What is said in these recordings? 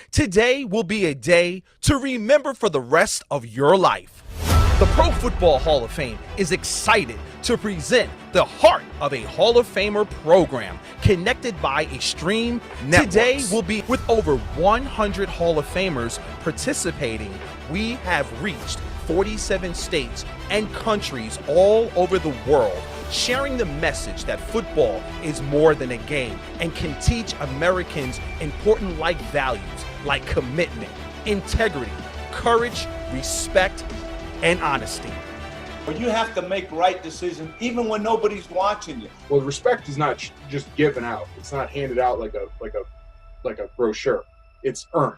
Today will be a day to remember for the rest of your life. The Pro Football Hall of Fame is excited to present the heart of a Hall of Famer program connected by Extreme Networks. Today will be with over 100 Hall of Famers participating. We have reached 47 states and countries all over the world, sharing the message that football is more than a game and can teach Americans important life values like commitment, integrity, courage, respect, and honesty. But you have to make right decisions even when nobody's watching you. Well, respect is not just given out. It's not handed out like a brochure. It's earned.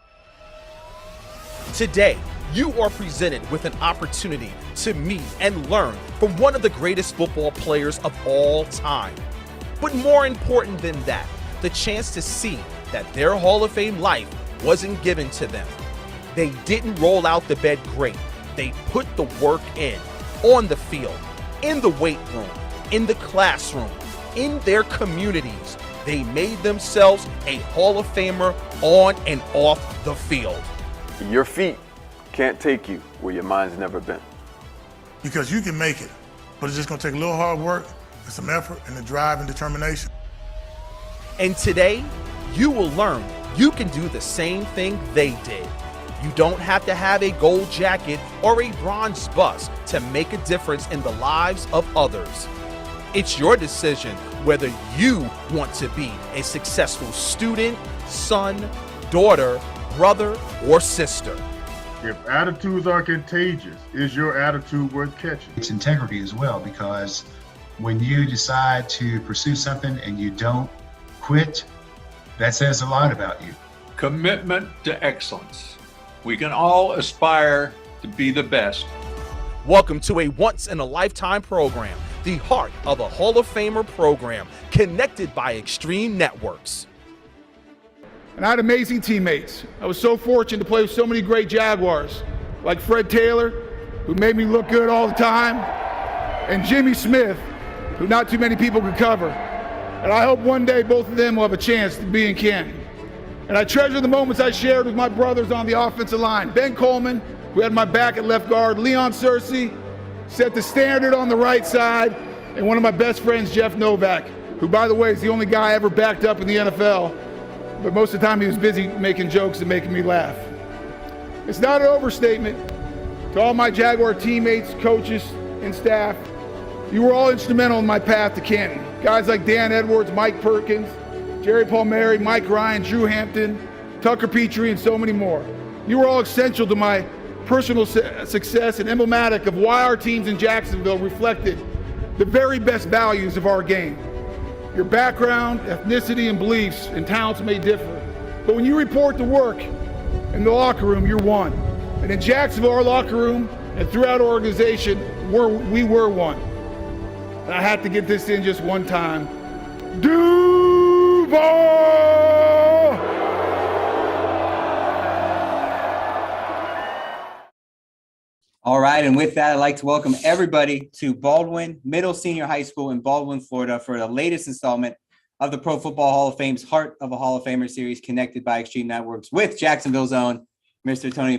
Today, you are presented with an opportunity to meet and learn from one of the greatest football players of all time. But more important than that, the chance to see that their Hall of Fame life wasn't given to them. They didn't roll out the bed great. They put the work in, on the field, in the weight room, in the classroom, in their communities. They made themselves a Hall of Famer on and off the field. Your feet can't take you where your mind's never been. Because you can make it, but it's just gonna take a little hard work and some effort and a drive and determination. And today, you will learn you can do the same thing they did. You don't have to have a gold jacket or a bronze bust to make a difference in the lives of others. It's your decision whether you want to be a successful student, son, daughter, brother, or sister. If attitudes are contagious, is your attitude worth catching? It's integrity as well, because when you decide to pursue something and you don't quit, that says a lot about you. Commitment to excellence. We can all aspire to be the best. Welcome to a once-in-a-lifetime program, the heart of a Hall of Famer program, connected by Extreme Networks. And I had amazing teammates. I was so fortunate to play with so many great Jaguars, like Fred Taylor, who made me look good all the time, and Jimmy Smith, who not too many people could cover. And I hope one day both of them will have a chance to be in Canton. And I treasure the moments I shared with my brothers on the offensive line. Ben Coleman, who had my back at left guard, Leon Searcy, set the standard on the right side, and one of my best friends, Jeff Novak, who, by the way, is the only guy I ever backed up in the NFL, but most of the time he was busy making jokes and making me laugh. It's not an overstatement. To all my Jaguar teammates, coaches, and staff, you were all instrumental in my path to Canton. Guys like Dan Edwards, Mike Perkins, Jerry Palmieri, Mike Ryan, Drew Hampton, Tucker Petrie, and so many more. You were all essential to my personal success and emblematic of why our teams in Jacksonville reflected the very best values of our game. Your background, ethnicity, and beliefs and talents may differ, but when you report to work in the locker room, you're one. And in Jacksonville, our locker room and throughout our organization, we were one. And I had to get this in just one time. DUUVAL! All right, and with that, I'd like to welcome everybody to Baldwin Middle Senior High School in Baldwin, Florida for the latest installment of the Pro Football Hall of Fame's Heart of a Hall of Famer series connected by Extreme Networks with Jacksonville's own Mr. Tony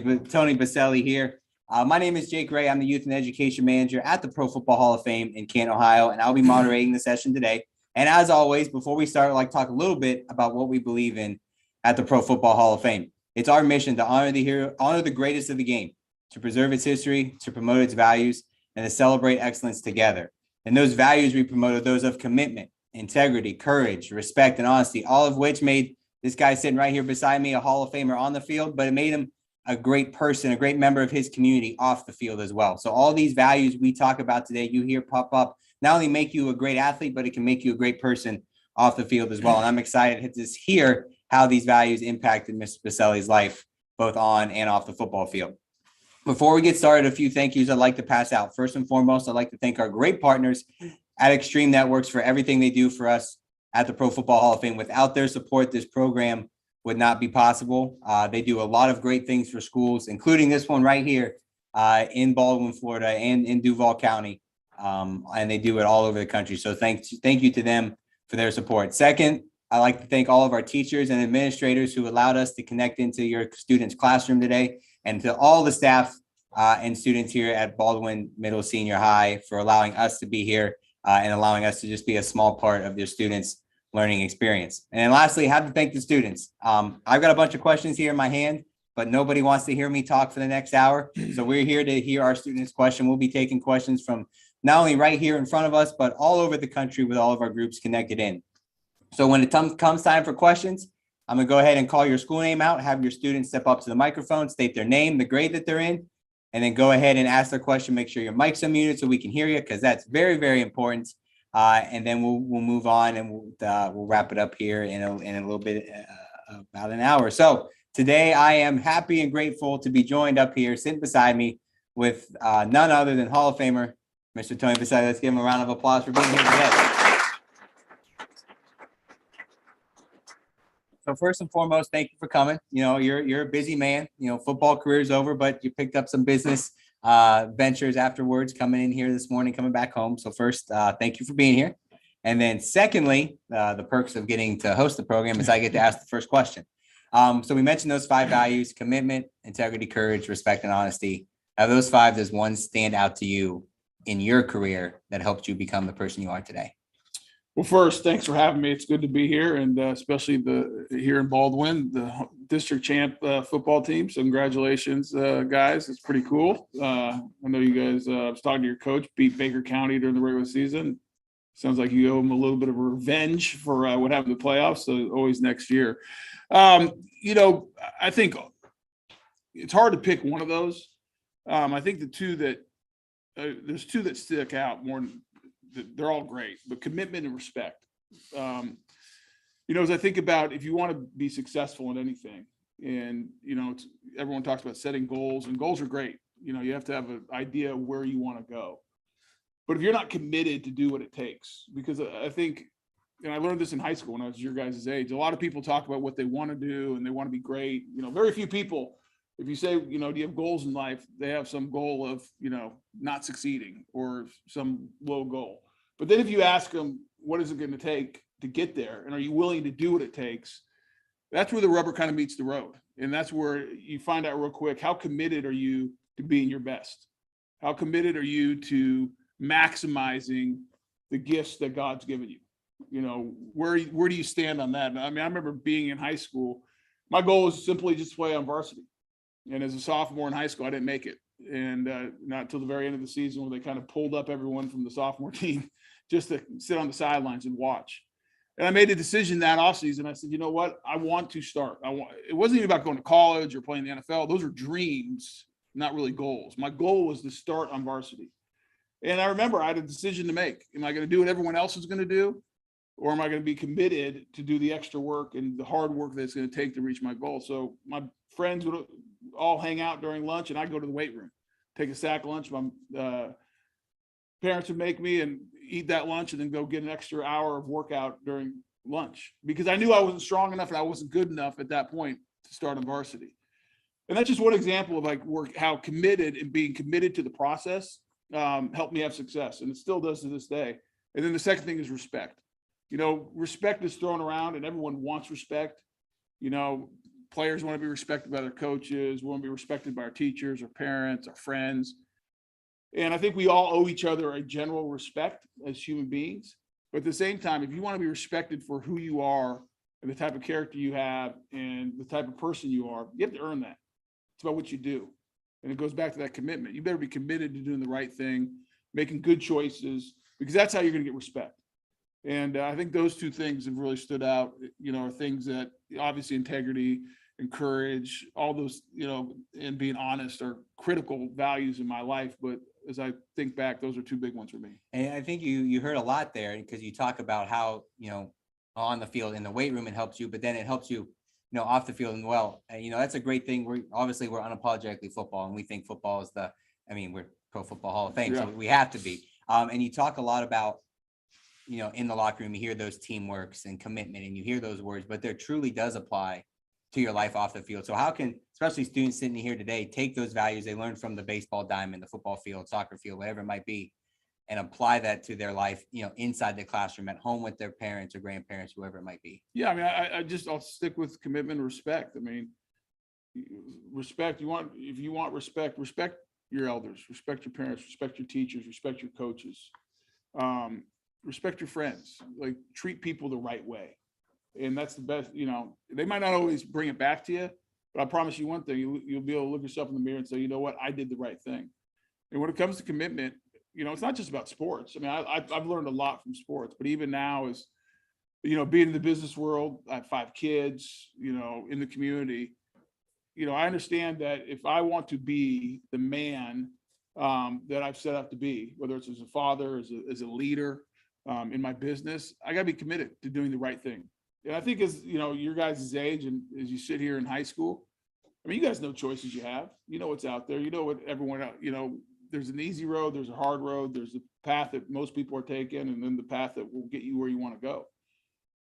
Boselli here. My name is Jake Ray. I'm the Youth and Education Manager at the Pro Football Hall of Fame in Canton, Ohio, and I'll be moderating the session today. And as always, before we start, I'd like to talk a little bit about what we believe in at the Pro Football Hall of Fame. It's our mission to honor the hero, honor the greatest of the game, to preserve its history, to promote its values, and to celebrate excellence together. And those values we promote are those of commitment, integrity, courage, respect, and honesty, all of which made this guy sitting right here beside me a Hall of Famer on the field, but it made him a great person, a great member of his community off the field as well. So all these values we talk about today, you hear pop up, not only make you a great athlete, but it can make you a great person off the field as well. And I'm excited to hear how these values impacted Mr. Boselli's life, both on and off the football field. Before we get started, a few thank yous I'd like to pass out. First and foremost, I'd like to thank our great partners at Extreme Networks for everything they do for us at the Pro Football Hall of Fame. Without their support, this program would not be possible. They do a lot of great things for schools, including this one right here in Baldwin, Florida, and in Duval County. And they do it all over the country. So thank you to them for their support. Second, I'd like to thank all of our teachers and administrators who allowed us to connect into your students' classroom today, and to all the staff and students here at Baldwin Middle Senior High for allowing us to be here and allowing us to just be a small part of your students' learning experience. And then lastly, I have to thank the students. I've got a bunch of questions here in my hand, but nobody wants to hear me talk for the next hour. So we're here to hear our students' question. We'll be taking questions from not only right here in front of us, but all over the country with all of our groups connected in. So when it comes time for questions, I'm gonna go ahead and call your school name out, have your students step up to the microphone, state their name, the grade that they're in, and then go ahead and ask their question. Make sure your mic's unmuted so we can hear you, because that's very, very important. And then we'll move on, and we'll wrap it up here in a little bit, about an hour. So today I am happy and grateful to be joined up here, sitting beside me, with none other than Hall of Famer, Mr. Tony Boselli. Let's give him a round of applause for being here today. So first and foremost, thank you for coming. You know, you're a busy man. You know, football career is over, but you picked up some business ventures afterwards, coming in here this morning, coming back home. So first, thank you for being here. And then secondly, the perks of getting to host the program is I get to ask the first question. So we mentioned those 5 values: commitment, integrity, courage, respect, and honesty. Of those 5, does one stand out to you in your career that helped you become the person you are today? Well, first, thanks for having me. It's good to be here, and especially here in Baldwin, the district champ football team. So congratulations, guys. It's pretty cool. I know you guys, I was talking to your coach, beat Baker County during the regular season. Sounds like you owe them a little bit of revenge for what happened in the playoffs. So always next year. You know, I think it's hard to pick one of those. I think the two that there's two that stick out more. They're all great, but commitment and respect. You know, as I think about, if you want to be successful in anything, and, you know, everyone talks about setting goals, and goals are great. You know, you have to have an idea of where you want to go. But if you're not committed to do what it takes, because I think, and I learned this in high school when I was your guys' age, a lot of people talk about what they want to do and they want to be great. You know, very few people, if you say, you know, do you have goals in life? They have some goal of, you know, not succeeding or some low goal. But then if you ask them, what is it going to take to get there? And are you willing to do what it takes? That's where the rubber kind of meets the road. And that's where you find out real quick, how committed are you to being your best? How committed are you to maximizing the gifts that God's given you? You know, where do you stand on that? I mean, I remember being in high school, my goal was simply just to play on varsity. And as a sophomore in high school, I didn't make it. And not until the very end of the season, where they kind of pulled up everyone from the sophomore team just to sit on the sidelines and watch. And I made a decision that offseason. I said, you know what? I want to start. It wasn't even about going to college or playing the NFL. Those are dreams, not really goals. My goal was to start on varsity. And I remember I had a decision to make. Am I going to do what everyone else is going to do? Or am I going to be committed to do the extra work and the hard work that it's going to take to reach my goal? So my friends would all hang out during lunch, and I'd go to the weight room, take a sack lunch. My parents would make me and eat that lunch, and then go get an extra hour of workout during lunch, because I knew I wasn't strong enough and I wasn't good enough at that point to start on varsity. And that's just one example of how committed and being committed to the process helped me have success. And it still does to this day. And then the second thing is respect. You know, respect is thrown around and everyone wants respect. You know, players want to be respected by their coaches. We want to be respected by our teachers, our parents, our friends. And I think we all owe each other a general respect as human beings. But at the same time, if you want to be respected for who you are and the type of character you have and the type of person you are, you have to earn that. It's about what you do. And it goes back to that commitment. You better be committed to doing the right thing, making good choices, because that's how you're going to get respect. And I think those two things have really stood out, you know, are things that obviously integrity and courage, all those, you know, and being honest are critical values in my life. But as I think back, those are two big ones for me. And I think you heard a lot there, because you talk about how, you know, on the field, in the weight room, it helps you, but then it helps you, you know, off the field as well. And, you know, that's a great thing. We're unapologetically football, and we think football is we're Pro Football Hall of Fame, yeah. So we have to be. And you talk a lot about, you know, in the locker room, you hear those teamworks and commitment, and you hear those words, but there truly does apply to your life off the field. So how can, especially students sitting here today, take those values they learned from the baseball diamond, the football field, soccer field, whatever it might be, and apply that to their life, inside the classroom, at home with their parents or grandparents, whoever it might be? Yeah, I mean, I'll stick with commitment and respect. I mean, respect, if you want respect your elders, respect your parents, respect your teachers, respect your coaches, respect your friends, like treat people the right way. And that's the best, they might not always bring it back to you, but I promise you one thing, you'll be able to look yourself in the mirror and say, you know what, I did the right thing. And when it comes to commitment, it's not just about sports. I mean, I've learned a lot from sports, but even now is, being in the business world, I have 5 kids, in the community, I understand that if I want to be the man that I've set up to be, whether it's as a father, as a leader in my business, I got to be committed to doing the right thing. And I think as, your guys' age and as you sit here in high school, I mean, you guys know choices you have. You know what's out there. You know what everyone else, there's an easy road, there's a hard road, there's the path that most people are taking, and then the path that will get you where you want to go.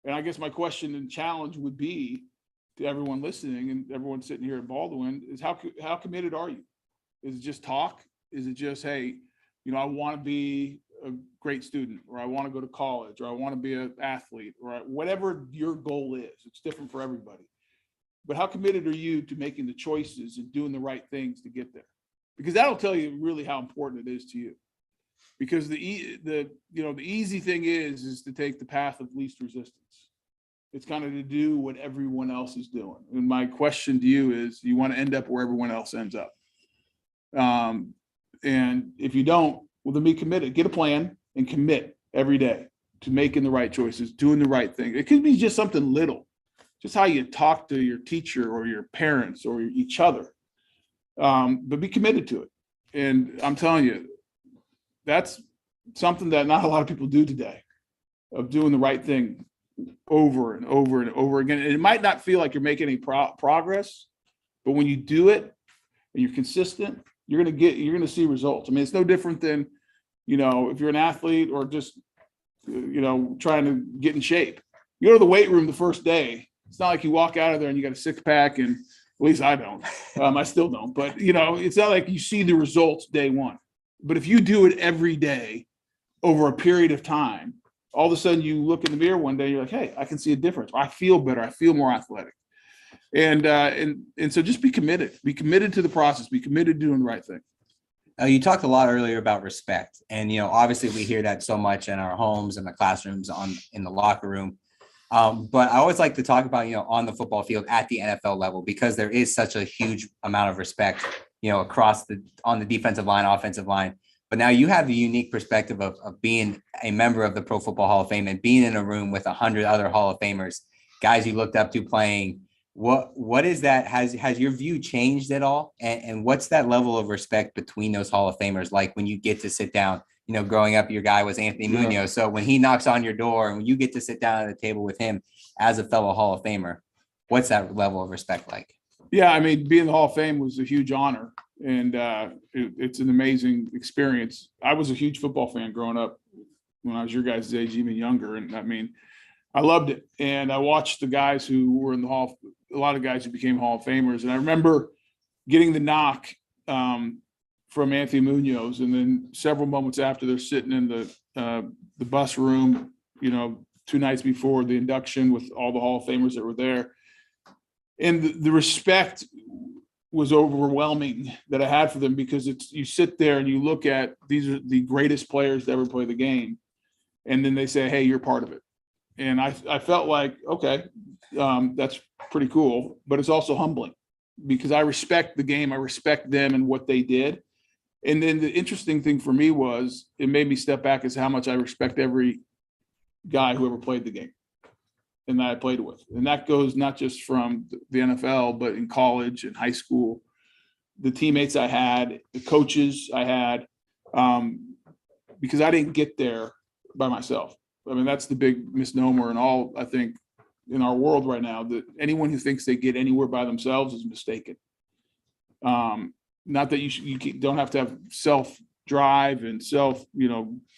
And I guess my question and challenge would be to everyone listening and everyone sitting here at Baldwin is how committed are you? Is it just talk? Is it just, hey, I want to be a great student, or I want to go to college, or I want to be an athlete, or whatever your goal is? It's different for everybody. But how committed are you to making the choices and doing the right things to get there? Because that'll tell you really how important it is to you. Because the easy thing is to take the path of least resistance. It's kind of to do what everyone else is doing. And my question to you is, you want to end up where everyone else ends up. And if you don't, well, then be committed. Get a plan and commit every day to making the right choices, doing the right thing. It could be just something little, just how you talk to your teacher or your parents or each other. But be committed to it. And I'm telling you, that's something that not a lot of people do today, of doing the right thing over and over and over again. And it might not feel like you're making any progress, but when you do it and you're consistent, you're going to see results. I mean, it's no different than, if you're an athlete or just, trying to get in shape. You go to the weight room the first day. It's not like you walk out of there and you got a 6-pack, and at least I don't. I still don't. But, it's not like you see the results day one. But if you do it every day over a period of time, all of a sudden you look in the mirror one day, you're like, hey, I can see a difference. I feel better. I feel more athletic. And so just be committed. Be committed to the process. Be committed to doing the right thing. You talked a lot earlier about respect. And, obviously we hear that so much in our homes and the classrooms, in the locker room. But I always like to talk about, on the football field at the NFL level, because there is such a huge amount of respect, on the defensive line, offensive line. But now you have the unique perspective of being a member of the Pro Football Hall of Fame and being in a room with 100 other Hall of Famers, guys you looked up to playing. What is that? Has your view changed at all? And what's that level of respect between those Hall of Famers like when you get to sit down? Growing up, your guy was Anthony Munoz. So when he knocks on your door and when you get to sit down at the table with him as a fellow Hall of Famer, what's that level of respect like? Yeah, I mean, being in the Hall of Fame was a huge honor, and it's an amazing experience. I was a huge football fan growing up when I was your guys' age, even younger. And I mean, I loved it. And I watched the guys who were in the Hall, a lot of guys who became Hall of Famers. And I remember getting the knock from Anthony Munoz, and then several moments after, they're sitting in the bus room, 2 nights before the induction with all the Hall of Famers that were there. And the respect was overwhelming that I had for them, because you sit there and you look at, these are the greatest players to ever play the game. And then they say, hey, you're part of it. And I felt like, okay, that's pretty cool, but it's also humbling, because I respect the game. I respect them and what they did. And then the interesting thing for me was, it made me step back as how much I respect every guy who ever played the game and that I played with. And that goes not just from the NFL, but in college and high school, the teammates I had, the coaches I had, because I didn't get there by myself. I mean, that's the big misnomer and all, I think, in our world right now, that anyone who thinks they get anywhere by themselves is mistaken. Not that you don't have to have self-drive and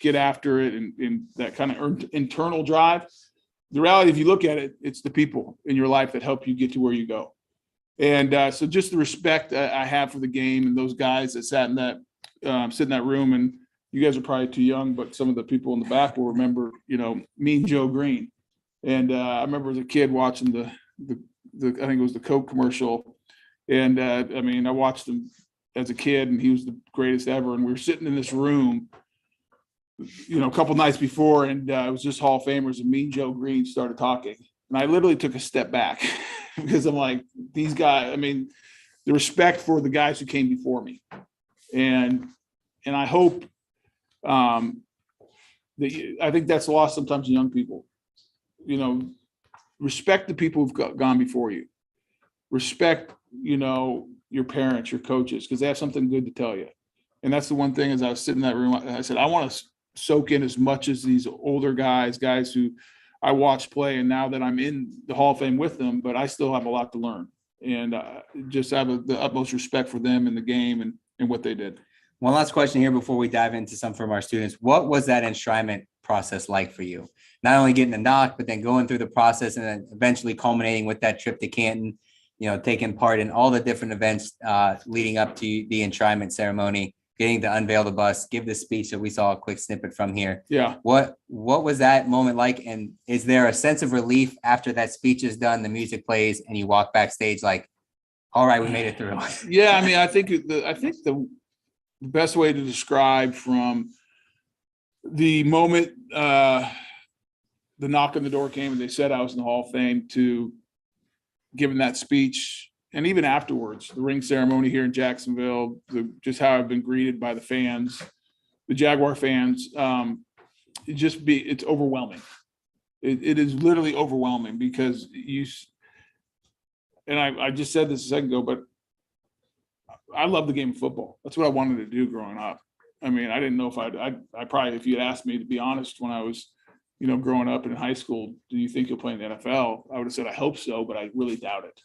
get after it and that kind of internal drive. The reality, if you look at it, it's the people in your life that help you get to where you go. And so just the respect I have for the game and those guys that sit in that room, and you guys are probably too young, but some of the people in the back will remember, Mean Joe Green. And I remember as a kid watching the I think it was the Coke commercial. And I watched him as a kid, and he was the greatest ever. And we were sitting in this room, a couple nights before, and it was just Hall of Famers, and Mean Joe Green started talking. And I literally took a step back because I'm like, these guys, the respect for the guys who came before me. And I hope I think that's lost sometimes in young people. Respect the people who've gone before you. Respect, your parents, your coaches, because they have something good to tell you. And that's the one thing. As I was sitting in that room, I said, I want to soak in as much as these older guys who I watched play, and now that I'm in the Hall of Fame with them, but I still have a lot to learn, and just have the utmost respect for them in the game and what they did. One last question here before we dive into some from our students. What was that enshrinement process like for you? Not only getting the knock, but then going through the process and then eventually culminating with that trip to Canton, taking part in all the different events leading up to the enshrinement ceremony, getting to unveil the bust, give the speech that we saw a quick snippet from here. Yeah. What was that moment like? And is there a sense of relief after that speech is done, the music plays, and you walk backstage like, all right, we made it through? Yeah, I think the best way to describe from the moment the knock on the door came and they said I was in the Hall of Fame to giving that speech, and even afterwards, the ring ceremony here in Jacksonville, just how I've been greeted by the fans, the Jaguar fans, it's overwhelming. It is literally overwhelming because I just said this a second ago, but I love the game of football. That's what I wanted to do growing up. I didn't know if I probably, if you'd asked me, to be honest, when I was, growing up in high school, do you think you'll play in the NFL? I would have said, I hope so, but I really doubt it.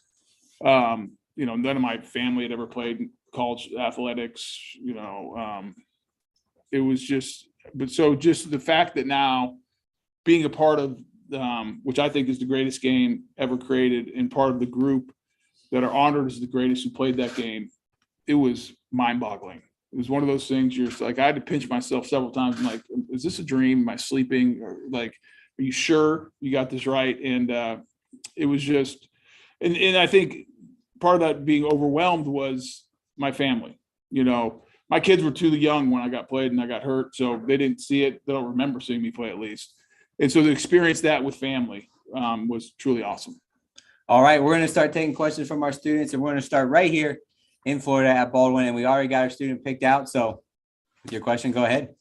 None of my family had ever played college athletics, it was just the fact that now being a part of, which I think is the greatest game ever created, and part of the group that are honored as the greatest who played that game, it was mind-boggling. It was one of those things you're like, I had to pinch myself several times. I'm like, is this a dream? Am I sleeping? Or like, are you sure you got this right? And it was just, and I think part of that being overwhelmed was my family. My kids were too young when I got played and I got hurt, so they didn't see it. They don't remember seeing me play, at least. And so to experience that with family was truly awesome. All right, we're going to start taking questions from our students, and we're going to start right here in Florida at Baldwin, and we already got our student picked out. So with your question, go ahead.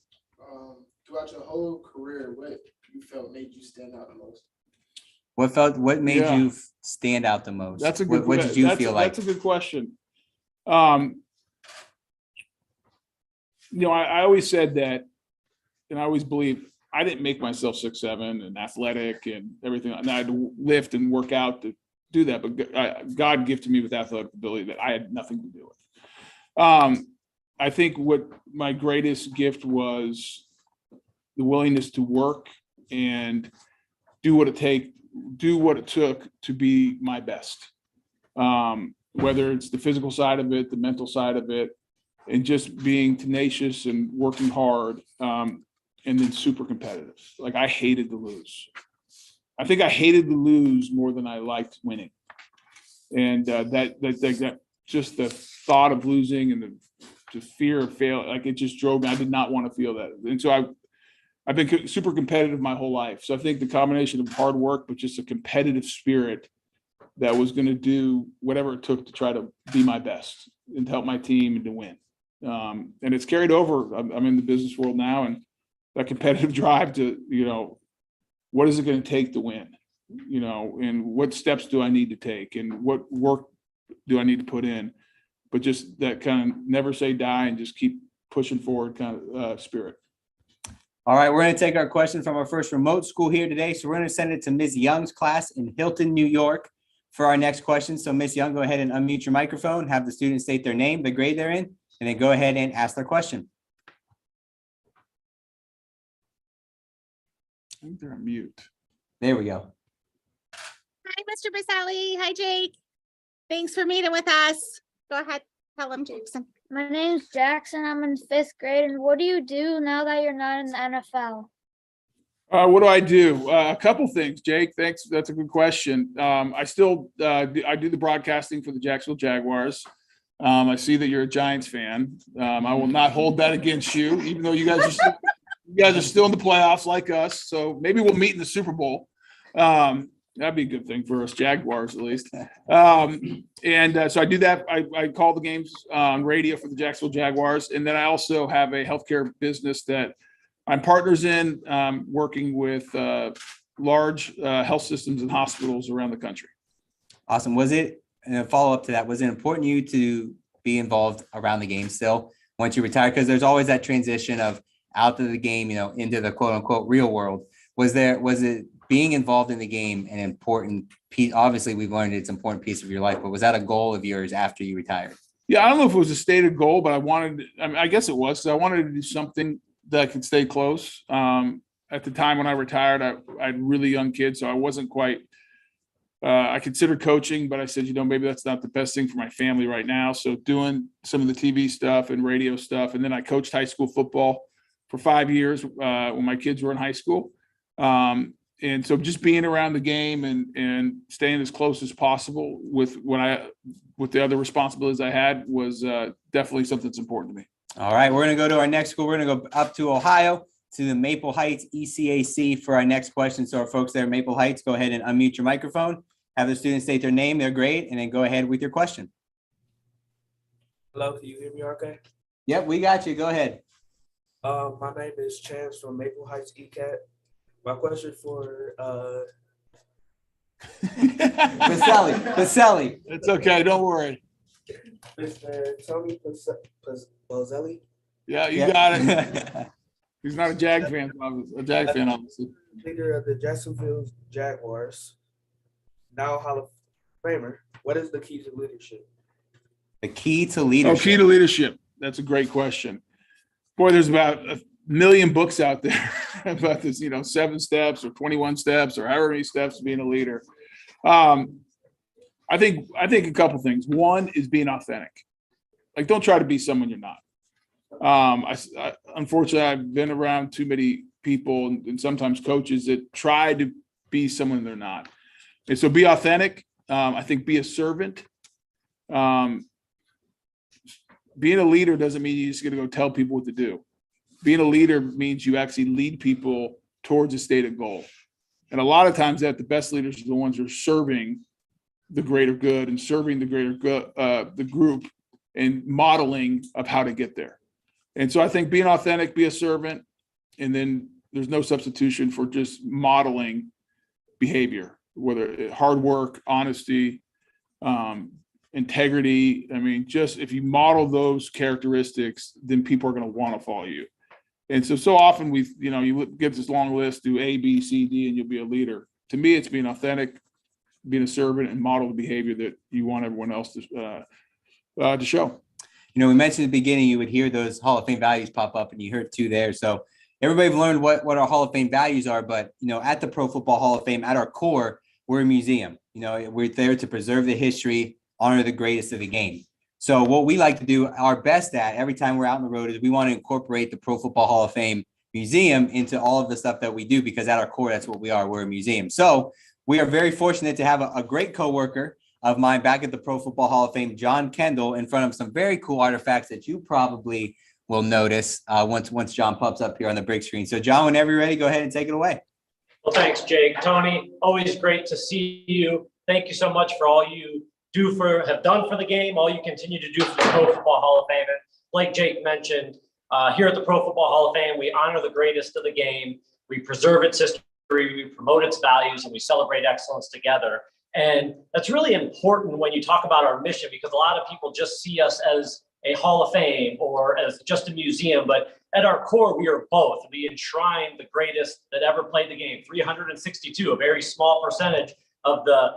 Throughout your whole career, what you felt made you stand out the most? What made you stand out the most? That's a good. What did you feel like? That's a good question. I always said that, and I always believed I didn't make myself 6'7" and athletic and everything. And I had to lift and work out to do that, but God gifted me with athletic ability that I had nothing to do with. I think what my greatest gift was the willingness to work and do what it took to be my best. Whether it's the physical side of it, the mental side of it, and just being tenacious and working hard, and then super competitive. Like, I hated to lose. I think I hated to lose more than I liked winning. And that just the thought of losing and the fear of failure, like, it just drove me. I did not want to feel that. And so I've been super competitive my whole life. So I think the combination of hard work, but just a competitive spirit that was going to do whatever it took to try to be my best and to help my team and to win. And it's carried over. I'm in the business world now, and that competitive drive to, what is it going to take to win? And what steps do I need to take, and what work do I need to put in? But just that kind of never say die and just keep pushing forward kind of spirit. All right, we're going to take our question from our first remote school here today. So we're going to send it to Ms. Young's class in Hilton, New York for our next question. So Ms. Young, go ahead and unmute your microphone, have the student state their name, the grade they're in, and then go ahead and ask their question. I think they're on mute. There we go. Hi, Mr. Boselli. Hi, Jake. Thanks for meeting with us. Go ahead. Tell him, Jason. My name's Jackson. I'm in 5th grade. And what do you do now that you're not in the NFL? What do I do? A couple things, Jake. Thanks. That's a good question. I still I do the broadcasting for the Jacksonville Jaguars. I see that you're a Giants fan. I will not hold that against you, even though you guys are still in the playoffs like us. So maybe we'll meet in the Super Bowl. That'd be a good thing for us Jaguars, at least. So I do that. I call the games on radio for the Jacksonville Jaguars, and then I also have a healthcare business that I'm partners in, working with large health systems and hospitals around the country. Awesome. Was it, and a follow up to that, was it important to you to be involved around the game still once you retire? Because there's always that transition of out of the game, into the quote unquote real world. Was it being involved in the game an important piece? Obviously, we've learned it's an important piece of your life, but was that a goal of yours after you retired? Yeah, I don't know if it was a stated goal, but I guess it was. I wanted to do something that could stay close. At the time when I retired, I had really young kids, so I wasn't quite, I considered coaching, but I said, maybe that's not the best thing for my family right now. So doing some of the TV stuff and radio stuff. And then I coached high school football for 5 years when my kids were in high school. And so just being around the game and staying as close as possible with the other responsibilities I had was definitely something that's important to me. All right, we're going to go to our next school. We're going to go up to Ohio, to the Maple Heights ECAC for our next question. So our folks there at Maple Heights, go ahead and unmute your microphone, have the students state their name, their grade, and then go ahead with your question. Hello, can you hear me okay? Yep, we got you. Go ahead. My name is Chance from Maple Heights ECAT. My question for Boselli. It's okay, don't worry. Mr. Tony Boselli. Yeah, you got it. He's not a Jag fan, obviously. Leader of the Jacksonville Jaguars, now Hall of Famer. What is the key to leadership? The key to leadership. Oh, key to leadership. That's a great question. Boy, there's about 1 million books out there about this, 7 steps or 21 steps or however many steps to being a leader. I think a couple things. One is being authentic. Like, don't try to be someone you're not. Unfortunately, I've been around too many people and sometimes coaches that try to be someone they're not. And so be authentic. I think be a servant. Being a leader doesn't mean you're just going to go tell people what to do. Being a leader means you actually lead people towards a stated goal. And a lot of times that the best leaders are the ones who are serving the greater good and serving the greater good, the group, and modeling of how to get there. And so I think being authentic, be a servant, and then there's no substitution for just modeling behavior, whether hard work, honesty, integrity. I mean, just if you model those characteristics, then people are going to want to follow you. And so often you get this long list, do A, B, C, D, and you'll be a leader. To me, it's being authentic, being a servant, and model the behavior that you want everyone else to show. We mentioned at the beginning, you would hear those Hall of Fame values pop up, and you heard 2 there. So everybody learned what our Hall of Fame values are, but, at the Pro Football Hall of Fame, at our core, we're a museum. We're there to preserve the history, honor the greatest of the game. So what we like to do our best at every time we're out on the road is we want to incorporate the Pro Football Hall of Fame museum into all of the stuff that we do, because at our core, that's what we are. We're a museum. So we are very fortunate to have a great coworker of mine back at the Pro Football Hall of Fame, John Kendall, in front of some very cool artifacts that you probably will notice once John pops up here on the big screen. So John, whenever you're ready, go ahead and take it away. Well, thanks, Jake. Tony, always great to see you. Thank you so much for all you have done for the game, all you continue to do for the Pro Football Hall of Fame. And like Jake mentioned, here at the Pro Football Hall of Fame, we honor the greatest of the game. We preserve its history, we promote its values, and we celebrate excellence together. And that's really important when you talk about our mission, because a lot of people just see us as a Hall of Fame or as just a museum, but at our core, we are both. We enshrine the greatest that ever played the game, 362, a very small percentage of the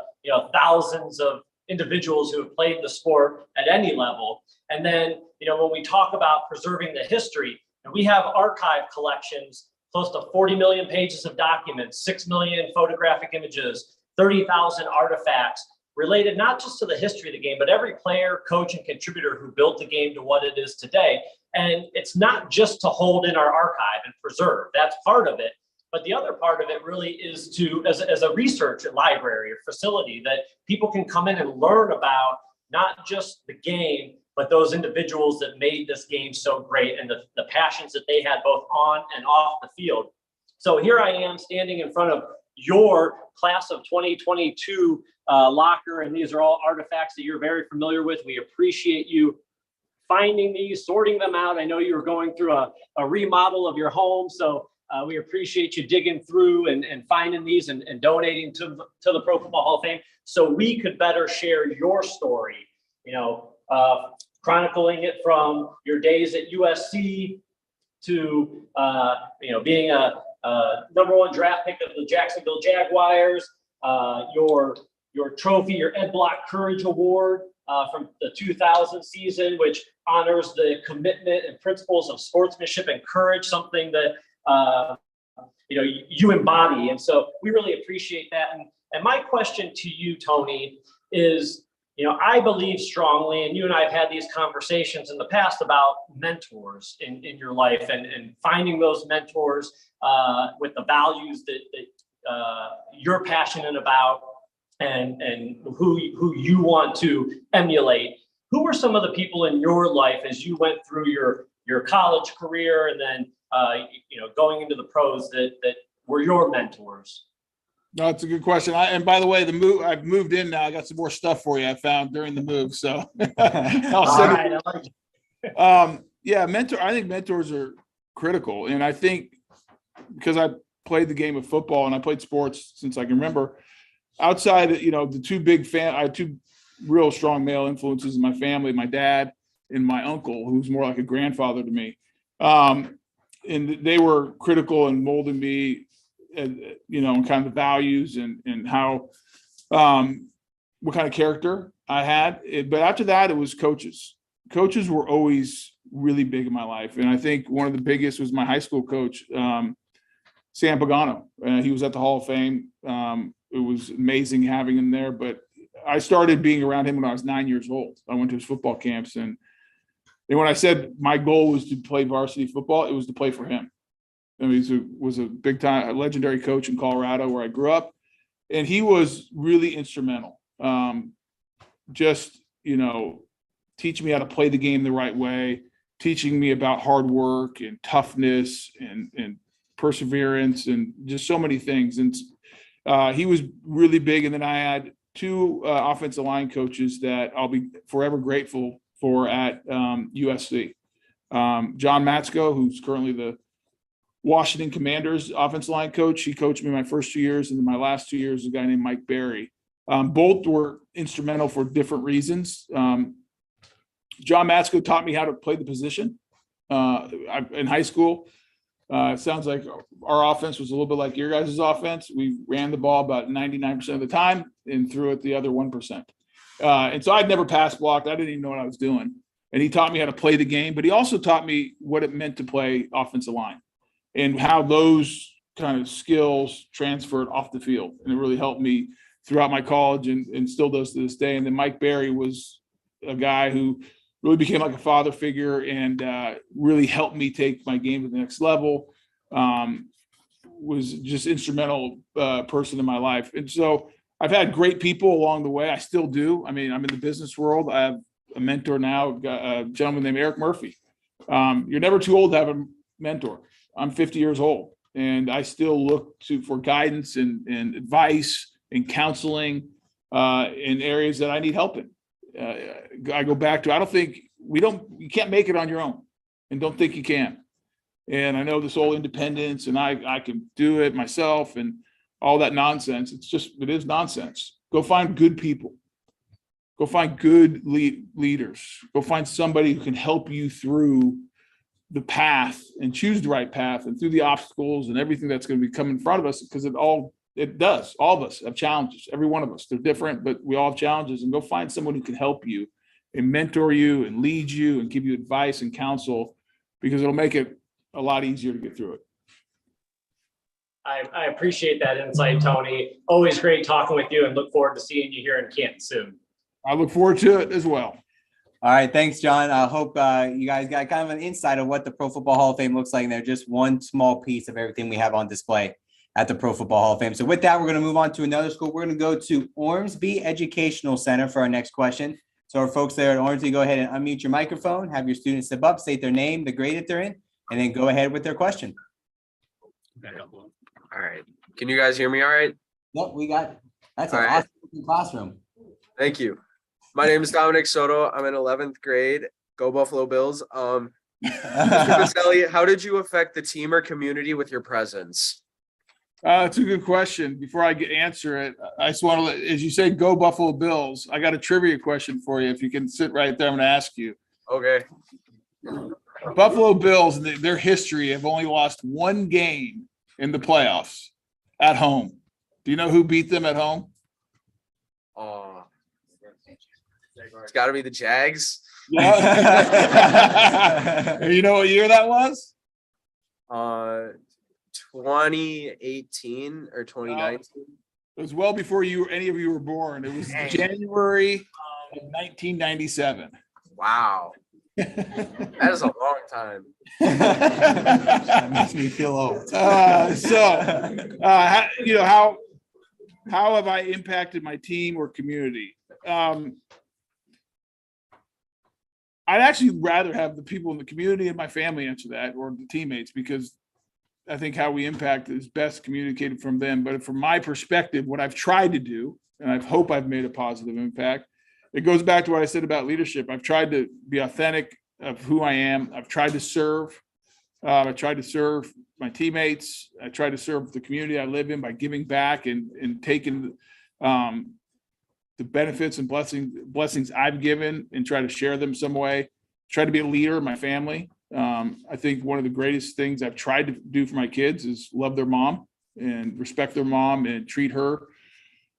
thousands of individuals who have played the sport at any level. And then, when we talk about preserving the history, and we have archive collections, close to 40 million pages of documents, 6 million photographic images, 30,000 artifacts. related not just to the history of the game, but every player, coach, and contributor who built the game to what it is today. And it's not just to hold in our archive and preserve. That's part of it. But the other part of it really is to, as a research library or facility, that people can come in and learn about not just the game, but those individuals that made this game so great and the passions that they had both on and off the field. So here I am standing in front of your class of 2022 locker, and these are all artifacts that you're very familiar with. We appreciate you finding these, sorting them out. I know you were going through a remodel of your home, so we appreciate you digging through and finding these and donating to the Pro Football Hall of Fame so we could better share your story, chronicling it from your days at USC to, being a #1 draft pick of the Jacksonville Jaguars, your trophy, your Ed Block Courage Award from the 2000 season, which honors the commitment and principles of sportsmanship and courage, something that you embody. And so we really appreciate that. And my question to you, Tony, is, I believe strongly, and you and I have had these conversations in the past about mentors in your life and finding those mentors with the values that you're passionate about and who you want to emulate. Who were some of the people in your life as you went through your college career and then going into the pros that were your mentors? No, it's a good question. And by the way, I've moved in now. I got some more stuff for you I found during the move. So I'll send it. Yeah, I think mentors are critical. And I think because I played the game of football and I played sports since I can remember, outside, the two I had two real strong male influences in my family, my dad and my uncle, who's more like a grandfather to me. And they were critical in molding me, and kind of the values and how, what kind of character I had. But after that, it was coaches. Coaches were always really big in my life. And I think one of the biggest was my high school coach, Sam Pagano. He was at the Hall of Fame. It was amazing having him there. But I started being around him when I was 9 years old. I went to his football camps. And when I said my goal was to play varsity football, it was to play for him. I mean, he was a big time, a legendary coach in Colorado where I grew up. And he was really instrumental. Teaching me how to play the game the right way, teaching me about hard work and toughness and perseverance and just so many things. And he was really big. And then I had two offensive line coaches that I'll be forever grateful for at USC. John Matsko, who's currently the Washington Commanders offensive line coach. He coached me my first 2 years, and then my last 2 years, a guy named Mike Berry. Both were instrumental for different reasons. John Matsko taught me how to play the position in high school. It sounds like our offense was a little bit like your guys' offense. We ran the ball about 99% of the time and threw it the other 1%. And so I'd never pass blocked. I didn't even know what I was doing. And he taught me how to play the game, but he also taught me what it meant to play offensive line and how those kind of skills transferred off the field. And it really helped me throughout my college and still does to this day. And then Mike Berry was a guy who really became like a father figure and really helped me take my game to the next level. Was just instrumental person in my life. And so I've had great people along the way. I still do. I mean, I'm in the business world. I have a mentor now, a gentleman named Eric Murphy. You're never too old to have a mentor. I'm 50 years old and I still look for guidance and advice and counseling in areas that I need help in. I go back to, I don't think you can't make it on your own and don't think you can. And I know this whole independence and I can do it myself and all that nonsense. It is nonsense. Go find good people. Go find good leaders. Go find somebody who can help you through the path and choose the right path and through the obstacles and everything that's going to be coming in front of us, because it does. All of us have challenges. Every one of us. They're different, but we all have challenges. And go find someone who can help you and mentor you and lead you and give you advice and counsel, because it'll make it a lot easier to get through it. I appreciate that insight, Tony. Always great talking with you and look forward to seeing you here in Canton soon. I look forward to it as well. All right, thanks, John. I hope you guys got kind of an insight of what the Pro Football Hall of Fame looks like. And they're just one small piece of everything we have on display at the Pro Football Hall of Fame. So with that, we're going to move on to another school. We're going to go to Ormsby Educational Center for our next question. So our folks there at Ormsby, go ahead and unmute your microphone, have your students step up, state their name, the grade that they're in, and then go ahead with their question. All right. Can you guys hear me all right? Yep, we got it. That's an All right. awesome classroom. Thank you. My name is Dominic Soto. I'm in 11th grade. Go Buffalo Bills. Mr. Boselli, how did you affect the team or community with your presence? It's a good question. Before I answer it, I just want to, as you say, go Buffalo Bills. I got a trivia question for you. If you can sit right there, I'm going to ask you. Okay. Buffalo Bills, their history have only lost one game in the playoffs at home. Do you know who beat them at home? It's got to be the Jags. You know what year that was? 2018 or 2019. It was well before any of you were born. It was January of 1997. Wow. That is a long time. That makes me feel old. How have I impacted my team or community? I'd actually rather have the people in the community and my family answer that, or the teammates, because I think how we impact is best communicated from them. But from my perspective, what I've tried to do, and I hope I've made a positive impact, it goes back to what I said about leadership. I've tried to be authentic of who I am. I've tried to serve. I tried to serve my teammates. I tried to serve the community I live in by giving back and taking the benefits and blessings I've given and try to share them some way. Try to be a leader in my family. I think one of the greatest things I've tried to do for my kids is love their mom and respect their mom and treat her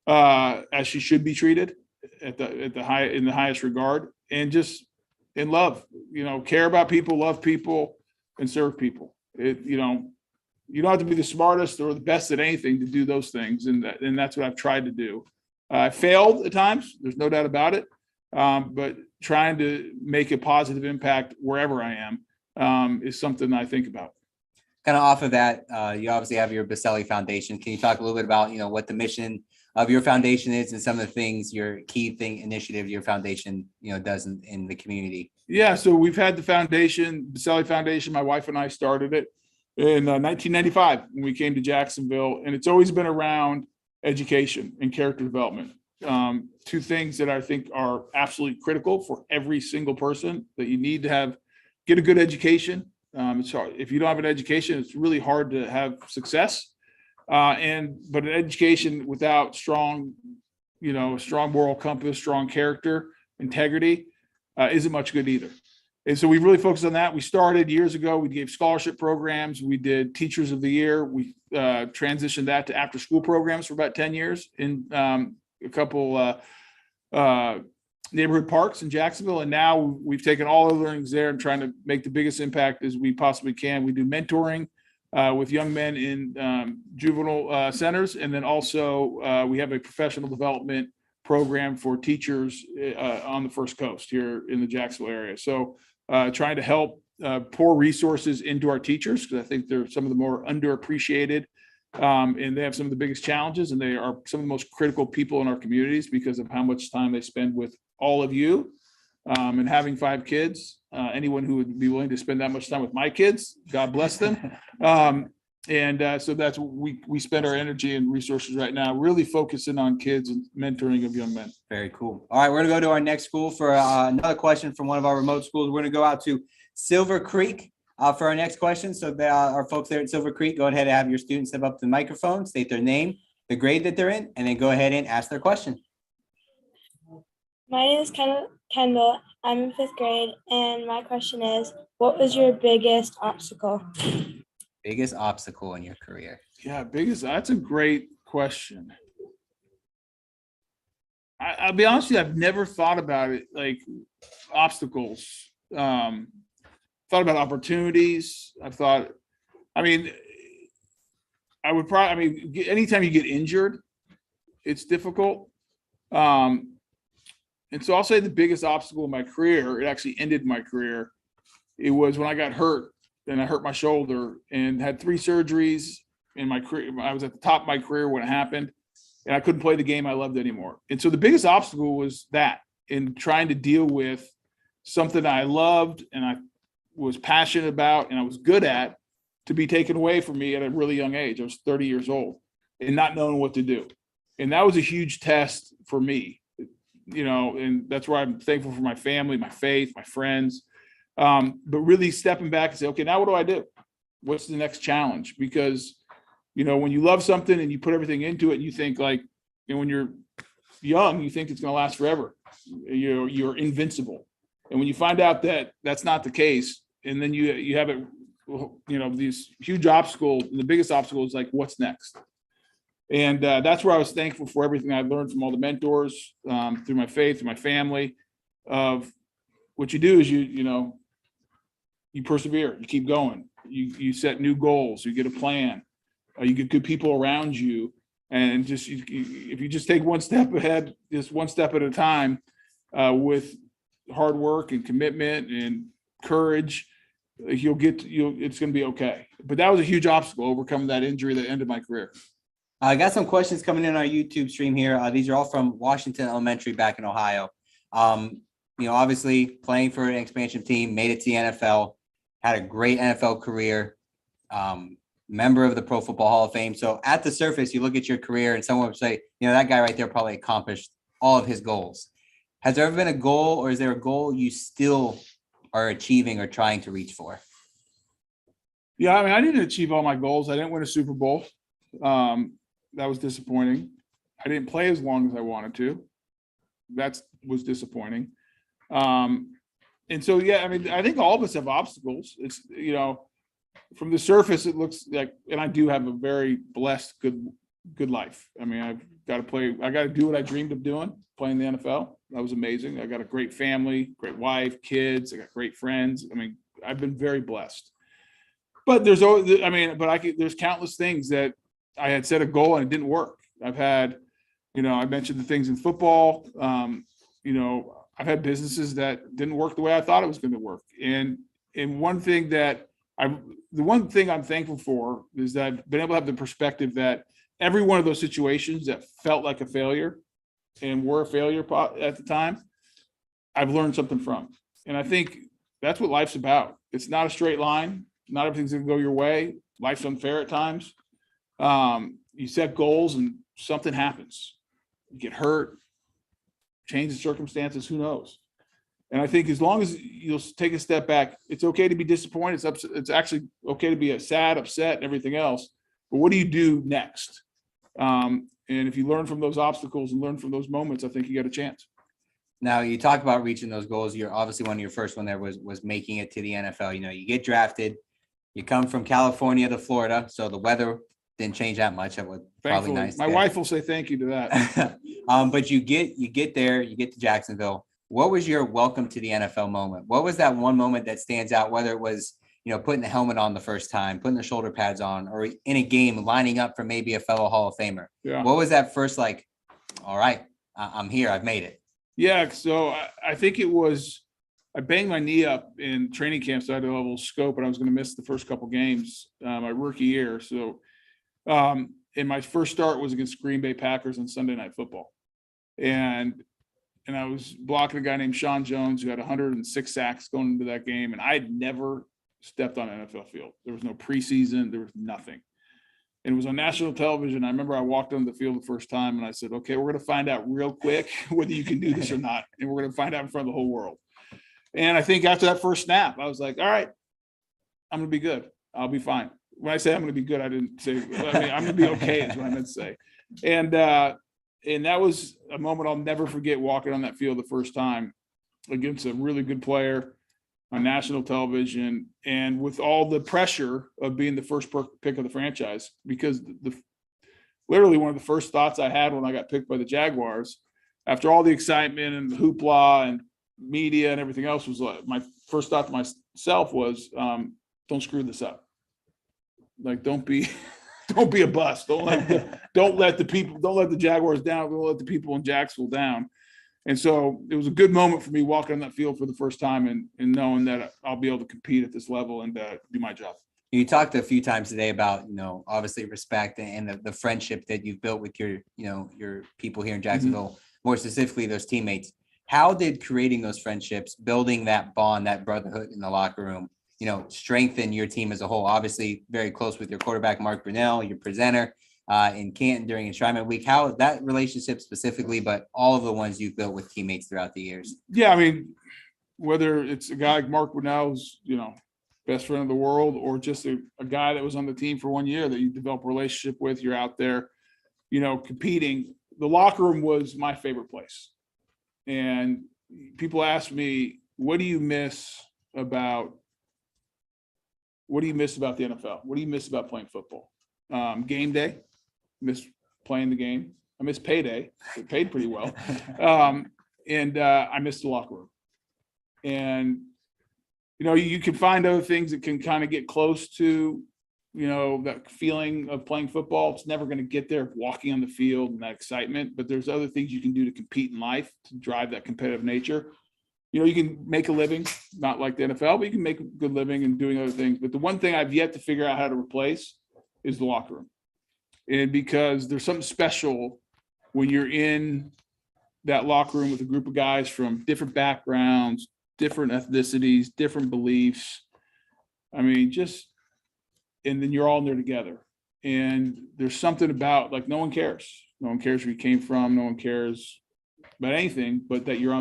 as she should be treated in the highest regard, and just in love, care about people, love people, and serve people. You don't have to be the smartest or the best at anything to do those things. And that's what I've tried to do. I failed at times, there's no doubt about it. But trying to make a positive impact wherever I am is something I think about. Kind of off of that, you obviously have your Boselli Foundation. Can you talk a little bit about, what the mission of your foundation is and some of the things, your key initiative your foundation, does in the community? Yeah, so we've had the foundation, Boselli Foundation. My wife and I started it in 1995 when we came to Jacksonville, and it's always been around education and character development. Two things that I think are absolutely critical for every single person, that you need to get a good education. It's hard. If you don't have an education, it's really hard to have success. But an education without strong moral compass, strong character, integrity, isn't much good either. And so we really focused on that. We started years ago. We gave scholarship programs. We did Teachers of the Year. We transitioned that to after school programs for about 10 years in a couple neighborhood parks in Jacksonville. And now we've taken all the learnings there and trying to make the biggest impact as we possibly can. We do mentoring with young men in juvenile centers. And then also we have a professional development program for teachers on the First Coast here in the Jacksonville area. So trying to help pour resources into our teachers, because I think they're some of the more underappreciated, and they have some of the biggest challenges, and they are some of the most critical people in our communities because of how much time they spend with all of you. And having 5 kids, anyone who would be willing to spend that much time with my kids, God bless them. So that's what we spend our energy and resources right now, really focusing on kids and mentoring of young men. Very cool. All right, we're gonna go to our next school for another question from one of our remote schools. We're gonna go out to Silver Creek for our next question. So our folks there at Silver Creek, go ahead and have your students step up to the microphone, state their name, the grade that they're in, and then go ahead and ask their question. My name is Kendall. I'm in 5th grade, and my question is, what was your biggest obstacle? Biggest obstacle in your career? Yeah, that's a great question. I'll be honest with you, I've never thought about it like obstacles. Thought about opportunities. I mean, I would probably, I mean, anytime you get injured, it's difficult. And so I'll say the biggest obstacle in my career, it actually ended my career. It was when I got hurt and I hurt my shoulder and had 3 surgeries in my career. I was at the top of my career when it happened and I couldn't play the game I loved anymore. And so the biggest obstacle was that, in trying to deal with something I loved and I was passionate about and I was good at, to be taken away from me at a really young age. I was 30 years old and not knowing what to do. And that was a huge test for me, you know, and that's where I'm thankful for my family, my faith, my friends. But really stepping back and say, okay, now what do I do? What's the next challenge? Because, you know, when you love something and you put everything into it, and you think like, you know, when you're young, you think it's going to last forever. You're invincible. And when you find out that that's not the case, and then you have it, you know, these huge obstacles, the biggest obstacle is like, what's next? And that's where I was thankful for everything I learned from all the mentors, through my faith, through my family, of what you do is you persevere, you keep going, you set new goals, you get a plan, you get good people around you, and just if you just take one step ahead, just one step at a time, with hard work and commitment and courage, it's going to be okay. But that was a huge obstacle, overcoming that injury that ended my career. I got some questions coming in our YouTube stream here. These are all from Washington Elementary back in Ohio. You know, obviously playing for an expansion team, made it to the NFL, had a great NFL career, member of the Pro Football Hall of Fame. So at the surface, you look at your career and someone would say, you know, that guy right there probably accomplished all of his goals. Has there ever been a goal, or is there a goal you still are achieving or trying to reach for? Yeah, I mean, I didn't achieve all my goals. I didn't win a Super Bowl. That was disappointing. I didn't play as long as I wanted to. That was disappointing. And so, yeah, I mean, I think all of us have obstacles. It's, you know, from the surface, it looks like, and I do have a very blessed, good life. I mean, I've got to play, I got to do what I dreamed of doing, playing the NFL. That was amazing. I got a great family, great wife, kids. I got great friends. I mean, I've been very blessed. But there's always, I mean, but there's countless things that I had set a goal and it didn't work. I've had, you know, I mentioned the things in football. You know, I've had businesses that didn't work the way I thought it was going to work. And one thing that the one thing I'm thankful for is that I've been able to have the perspective that every one of those situations that felt like a failure and were a failure at the time, I've learned something from. And I think that's what life's about. It's not a straight line. Not everything's going to go your way. Life's unfair at times. You set goals and something happens. You get hurt, change the circumstances, who knows? And I think as long as you'll take a step back, it's okay to be disappointed. It's actually okay to be sad, upset, and everything else. But what do you do next? And if you learn from those obstacles and learn from those moments, I think you got a chance. Now, you talk about reaching those goals. You're obviously one of your first one there was making it to the NFL. You know, you get drafted, you come from California to Florida, so the weather didn't change that much. That was probably nice. My wife will say thank you to that. But you get there, you get to Jacksonville. What was your welcome to the NFL moment? What was that one moment that stands out, whether it was, you know, putting the helmet on the first time, putting the shoulder pads on, or in a game lining up for maybe a fellow Hall of Famer? Yeah. What was that first, like, all right, I'm here, I've made it? Yeah, so I think it was, I banged my knee up in training camp, so I had a little scope, and I was going to miss the first couple games my rookie year. So, and my first start was against Green Bay Packers on Sunday Night Football. And I was blocking a guy named Sean Jones, who had 106 sacks going into that game, and I had never stepped on an NFL field. There was no preseason, there was nothing. And it was on national television. I remember I walked on the field the first time, and I said, okay, we're going to find out real quick whether you can do this or not. And we're going to find out in front of the whole world. And I think after that first snap, I was like, all right, I'm going to be good. I'll be fine. When I say I'm going to be good, I didn't say, I mean, I'm going to be okay is what I meant to say. And that was a moment I'll never forget, walking on that field the first time against a really good player on national television, and with all the pressure of being the first pick of the franchise, because literally one of the first thoughts I had when I got picked by the Jaguars, after all the excitement and the hoopla and media and everything else, was like, my first thought to myself was, don't screw this up. Like, don't be don't be a bust. Don't let the Jaguars down. Don't let the people in Jacksonville down. And so it was a good moment for me walking on that field for the first time and knowing that I'll be able to compete at this level and do my job. You talked a few times today about, obviously respect and the friendship that you've built with your people here in Jacksonville, more specifically those teammates. How did creating those friendships, building that bond, that brotherhood in the locker room, strengthen your team as a whole? Obviously very close with your quarterback, Mark Brunell, your presenter in Canton during Enshrinement Week. How that relationship specifically, but all of the ones you've built with teammates throughout the years? Yeah, I mean, whether it's a guy like Mark Brunell, who's, best friend of the world, or just a guy that was on the team for 1 year that you develop a relationship with, you're out there, competing. The locker room was my favorite place. And people ask me, what do you miss about the NFL? What do you miss about playing football? Game day, miss playing the game. I miss payday. It paid pretty well. And I miss the locker room. And you can find other things that can kind of get close to, that feeling of playing football. It's never going to get there walking on the field and that excitement, but there's other things you can do to compete in life to drive that competitive nature. You can make a living, not like the NFL, but you can make a good living and doing other things. But the one thing I've yet to figure out how to replace is the locker room. And because there's something special when you're in that locker room with a group of guys from different backgrounds, different ethnicities, different beliefs. I mean, and then you're all in there together. And there's something about, like, no one cares. No one cares where you came from. No one cares about anything, but that you're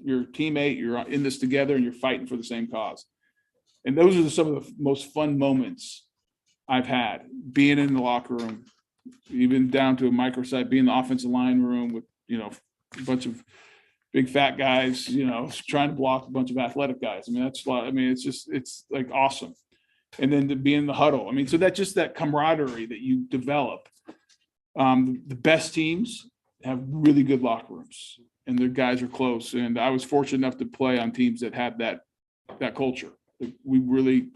your teammate, you're in this together and you're fighting for the same cause. And those are some of the most fun moments I've had, being in the locker room, even down to a microsite, being in the offensive line room with, a bunch of big fat guys, trying to block a bunch of athletic guys. I mean, it's like awesome. And then to be in the huddle. I mean, so that camaraderie that you develop. The best teams have really good locker rooms and their guys are close. And I was fortunate enough to play on teams that had that culture. We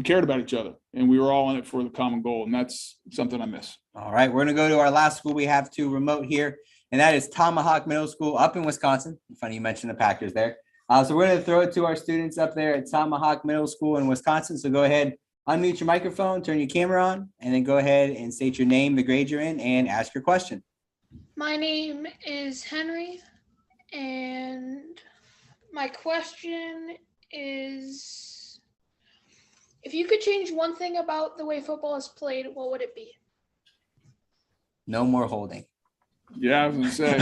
cared about each other and we were all in it for the common goal. And that's something I miss. All right. We're going to go to our last school we have to remote here. And that is Tomahawk Middle School up in Wisconsin. Funny you mentioned the Packers there. So we're going to throw it to our students up there at Tomahawk Middle School in Wisconsin. So go ahead, unmute your microphone, turn your camera on, and then go ahead and state your name, the grade you're in, and ask your question. My name is Henry, and my question is, if you could change one thing about the way football is played, what would it be? No more holding. Yeah, I was going to say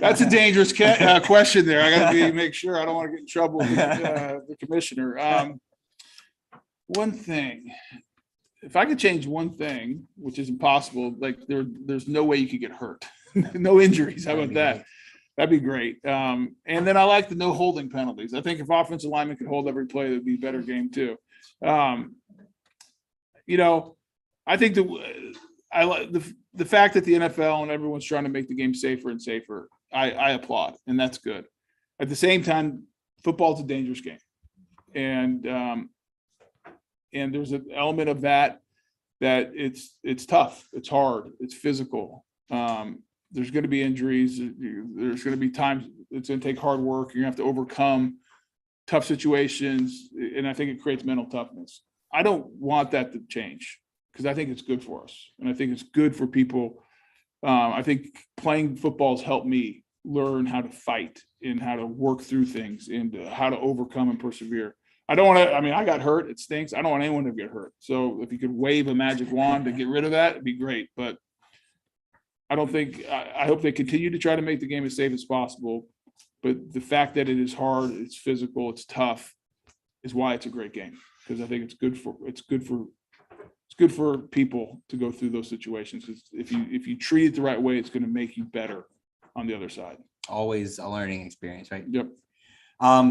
that's a dangerous question there. I got to make sure I don't want to get in trouble with the commissioner. One thing, if I could change one thing, which is impossible, like there's no way you could get hurt, no injuries. How about that? That'd be great. And then I like the no holding penalties. I think if offensive linemen could hold every play, that'd be a better game too. I think I like the fact that the NFL and everyone's trying to make the game safer and safer. I applaud, and that's good. At the same time, football is a dangerous game, and there's an element of that it's tough, it's hard, it's physical. There's going to be injuries. There's going to be times it's going to take hard work. You're going to have to overcome tough situations, and I think it creates mental toughness. I don't want that to change, because I think it's good for us. And I think it's good for people. I think playing football has helped me learn how to fight and how to work through things and how to overcome and persevere. I got hurt. It stinks. I don't want anyone to get hurt. So if you could wave a magic wand to get rid of that, it'd be great. But I hope they continue to try to make the game as safe as possible. But the fact that it is hard, it's physical, it's tough, is why it's a great game. Because I think it's good for people to go through those situations. Because if you treat it the right way, it's going to make you better on the other side. Always a learning experience, right? Yep.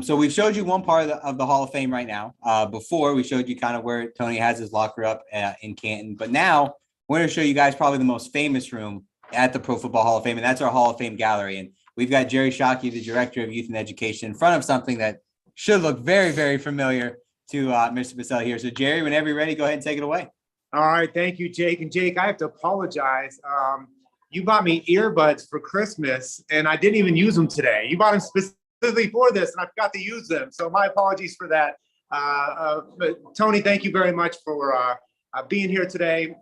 So we've showed you one part of the Hall of Fame right now. Before we showed you kind of where Tony has his locker up in Canton, but now we're going to show you guys probably the most famous room at the Pro Football Hall of Fame, and that's our Hall of Fame gallery. And we've got Jerry Shockey, the Director of Youth and Education, in front of something that should look very, very familiar to Mr. Boselli here. So Jerry, whenever you're ready, go ahead and take it away. All right, thank you, Jake. And Jake, I have to apologize. You bought me earbuds for Christmas, and I didn't even use them today. You bought them specifically for this, and I forgot to use them. So my apologies for that. But Tony, thank you very much for being here today.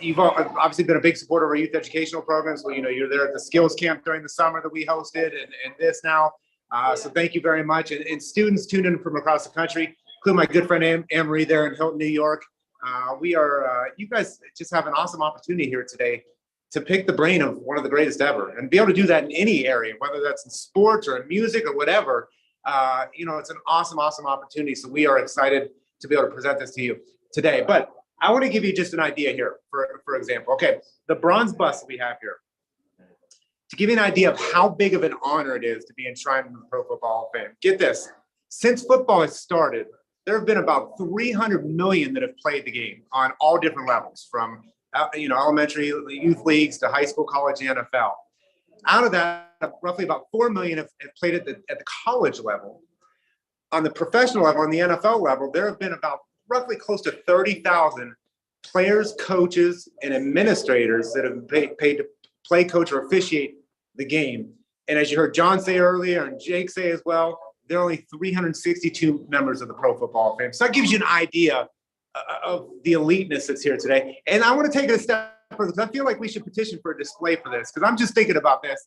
You've obviously been a big supporter of our youth educational programs. Well, you're there at the skills camp during the summer that we hosted, and this now. So thank you very much. And students tuned in from across the country, including my good friend Anne-Marie there in Hilton, New York. You guys just have an awesome opportunity here today to pick the brain of one of the greatest ever, and be able to do that in any area, whether that's in sports or in music or whatever. It's an awesome opportunity. So we are excited to be able to present this to you today. But I want to give you just an idea here, for example. Okay, the bronze bust that we have here, to give you an idea of how big of an honor it is to be enshrined in the Pro Football Hall of Fame. Get this, since football has started, there have been about 300 million that have played the game on all different levels, from elementary youth leagues to high school, college, and NFL. Out of that, roughly about 4 million have played at the college level. On the professional level, on the NFL level, there have been about roughly close to 30,000 players, coaches, and administrators that have paid to play, coach, or officiate the game. And as you heard John say earlier, and Jake say as well, there are only 362 members of the Pro Football Hall of Fame. So that gives you an idea of the eliteness that's here today. And I want to take it a step further, because I feel like we should petition for a display for this, because I'm just thinking about this.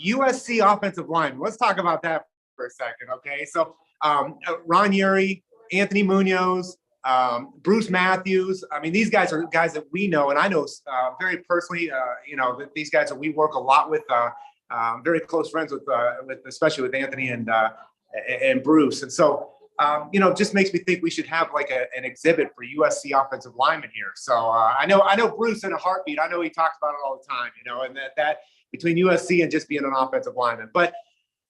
USC offensive line. Let's talk about that for a second, okay? So Ron Yuri, Anthony Munoz, Bruce Matthews. I mean, these guys are guys that we know, and I know very personally, that these guys that we work a lot with, very close friends with especially with Anthony and Bruce. And so, just makes me think we should have like an exhibit for USC offensive linemen here. So I know Bruce in a heartbeat. I know he talks about it all the time, and that between USC and just being an offensive lineman. But,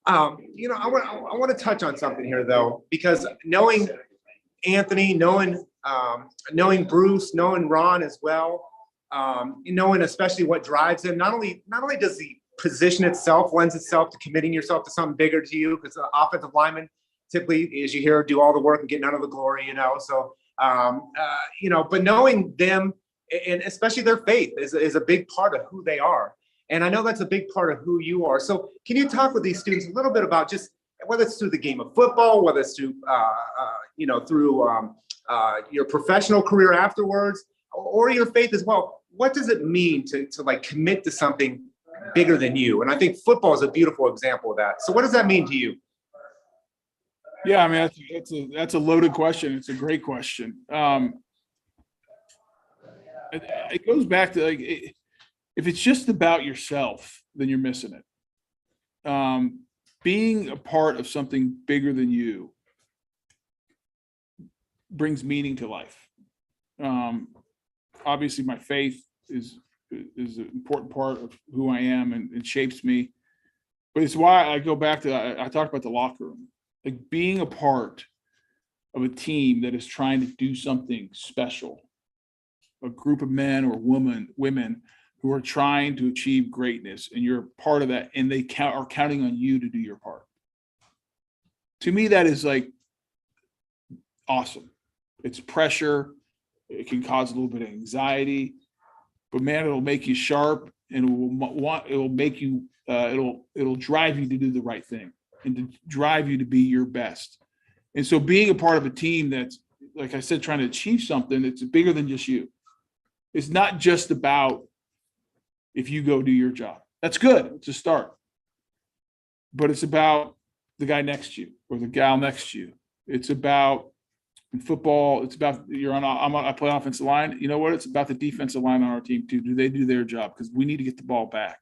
I want to touch on something here though, because knowing Anthony, knowing Bruce, knowing Ron as well, knowing especially what drives him, not only does the position itself lends itself to committing yourself to something bigger to you, because the offensive linemen typically, as you hear, do all the work and get none of the glory, so but knowing them, and especially their faith is a big part of who they are. And I know that's a big part of who you are. So can you talk with these students a little bit about just whether it's through the game of football, whether it's through through your professional career afterwards, or your faith as well? What does it mean to like commit to something bigger than you? And I think football is a beautiful example of that. So what does that mean to you? Yeah, I mean, that's a loaded question. It's a great question. It goes back to if it's just about yourself, then you're missing it. Being a part of something bigger than you brings meaning to life. Obviously, my faith is an important part of who I am and shapes me. But it's why I go back to I talked about the locker room. Like being a part of a team that is trying to do something special, a group of men or women who are trying to achieve greatness, and you're a part of that, and they are counting on you to do your part. To me, that is like awesome. It's pressure. It can cause a little bit of anxiety, but man, it'll make you sharp, and it'll make you it'll drive you to do the right thing and to drive you to be your best. And so being a part of a team that's, like I said, trying to achieve something, it's bigger than just you. It's not just about if you go do your job. That's good. It's a start. But it's about the guy next to you or the gal next to you. It's about, in football, it's about I play offensive line. You know what? It's about the defensive line on our team too. Do they do their job? Because we need to get the ball back.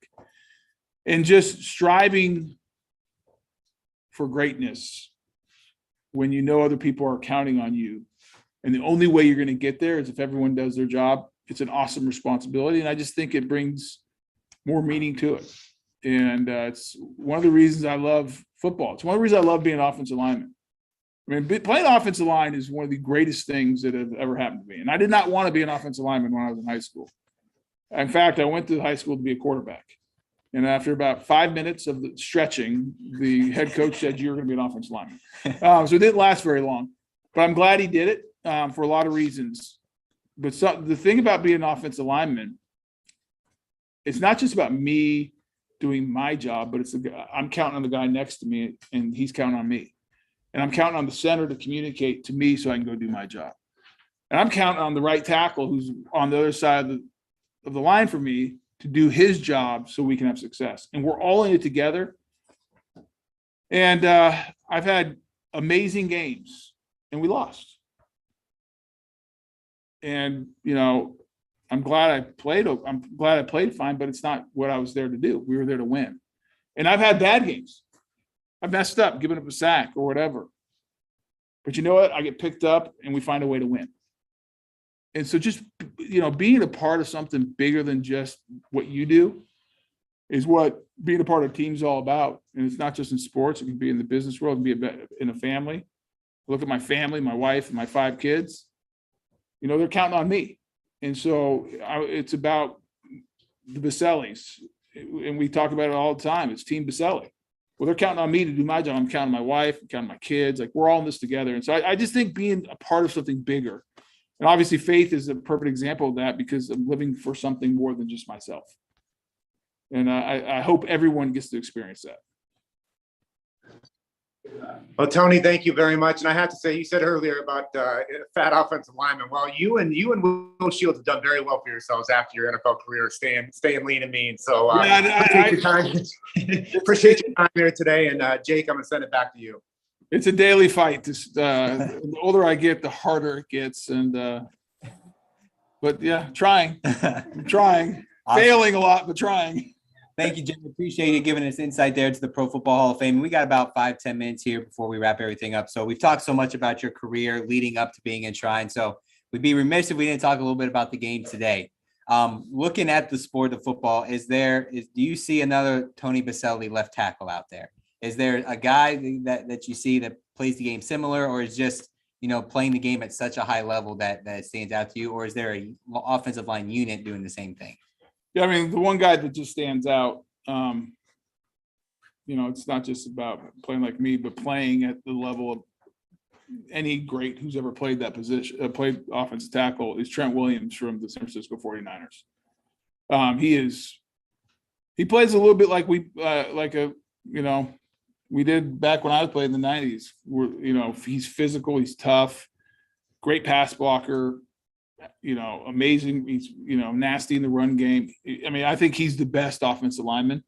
And just striving for greatness when you know other people are counting on you. And the only way you're going to get there is if everyone does their job. It's an awesome responsibility. And I just think it brings more meaning to it. And it's one of the reasons I love football. It's one of the reasons I love being an offensive lineman. I mean, playing offensive line is one of the greatest things that have ever happened to me. And I did not want to be an offensive lineman when I was in high school. In fact, I went to high school to be a quarterback. And after about 5 minutes of the stretching, the head coach said, "You're going to be an offensive lineman." So it didn't last very long. But I'm glad he did it for a lot of reasons. the thing about being an offensive lineman, it's not just about me doing my job, but I'm counting on the guy next to me, and he's counting on me. And I'm counting on the center to communicate to me so I can go do my job. And I'm counting on the right tackle who's on the other side of the line for me to do his job so we can have success. And we're all in it together. And I've had amazing games, and we lost. And, I'm glad I played fine, but it's not what I was there to do. We were there to win. And I've had bad games. I've messed up, given up a sack or whatever. But you know what? I get picked up and we find a way to win. And so just, being a part of something bigger than just what you do is what being a part of a team is all about. And it's not just in sports. It can be in the business world, it can be in a family. Look at my family, my wife, and my 5 kids. They're counting on me. And so it's about the Bosellis. And we talk about it all the time. It's Team Boselli. Well, they're counting on me to do my job. I'm counting on my wife, I'm counting on my kids. Like, we're all in this together. And so I just think being a part of something bigger, and obviously faith is a perfect example of that, because I'm living for something more than just myself. And I hope everyone gets to experience that. Well, Tony, thank you very much. And I have to say, you said earlier about fat offensive lineman. Well, you and Will Shields have done very well for yourselves after your NFL career, staying lean and mean. So appreciate your time. Appreciate your time here today. And Jake, I'm gonna send it back to you. It's a daily fight. The older I get, the harder it gets. And but yeah, trying, awesome. Failing a lot, but trying. Thank you, Jim. Appreciate you giving us insight there to the Pro Football Hall of Fame. We got about 5-10 minutes here before we wrap everything up. So we've talked so much about your career leading up to being enshrined. So we'd be remiss if we didn't talk a little bit about the game today. Looking at the sport of football, do you see another Tony Boselli left tackle out there? Is there a guy that you see that plays the game similar, or is just, playing the game at such a high level that it stands out to you? Or is there an offensive line unit doing the same thing? Yeah, I mean, the one guy that just stands out, it's not just about playing like me, but playing at the level of any great who's ever played that position, played offensive tackle, is Trent Williams from the San Francisco 49ers. He plays a little bit like we did back when I was playing in the 90s. He's physical, he's tough, great pass blocker. Amazing. He's, nasty in the run game. I mean, I think he's the best offensive lineman